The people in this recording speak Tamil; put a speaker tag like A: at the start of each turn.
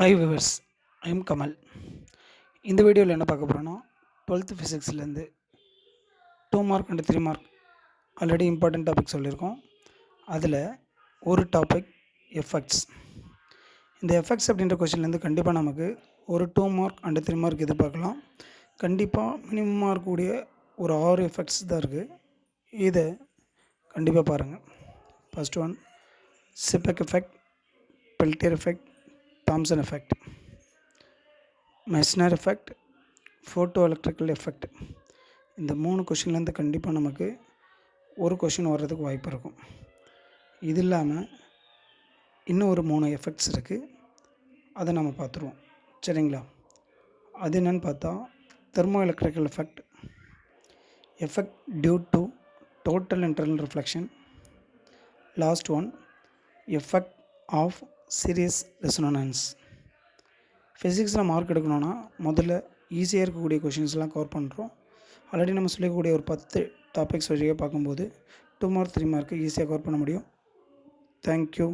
A: Hi viewers, I am Kamal. இந்த வீடியோவில் என்ன பார்க்க போகிறோன்னா 12th ஃபிசிக்ஸ்லேருந்து 2 mark and 3 mark already important topic சொல்லியிருக்கோம். அதில் ஒரு டாபிக் எஃபெக்ட்ஸ். இந்த எஃபெக்ட்ஸ் அப்படின்ற கொஷின்லேருந்து கண்டிப்பாக நமக்கு ஒரு 2 மார்க் அண்ட் 3 மார்க் எதிர்பார்க்கலாம். கண்டிப்பாக மினிமமாக இருக்கக்கூடிய ஒரு 6 எஃபெக்ட்ஸ் தான் இருக்குது. இதை கண்டிப்பாக பாருங்கள். First one Seebeck effect, Peltier effect, Thomson effect, Meissner effect, photo electrical effect. இந்த 3 கொஷின்லேருந்து கண்டிப்பாக நமக்கு ஒரு கொஷின் வர்றதுக்கு வாய்ப்பு இருக்கும். இது இல்லாமல் இன்னும் ஒரு 3 எஃபெக்ட்ஸ் இருக்குது, அதை நம்ம பார்த்துருவோம். சரிங்களா? அது என்னென்னு பார்த்தா thermo electrical effect, effect due to total internal reflection, last one effect of serious resonance. ஃபிசிக்ஸில் மார்க் எடுக்கணுன்னா முதல்ல ஈஸியாக இருக்கக்கூடிய கொஷின்ஸ்லாம் கவர் பண்ணுறோம். ஆல்ரெடி நம்ம சொல்லக்கூடிய ஒரு 10 டாபிக்ஸ் வழியாக பார்க்கும்போது 2 மார்க் 3 மார்க்கு ஈஸியாக கவர் பண்ண முடியும். தேங்க்யூ.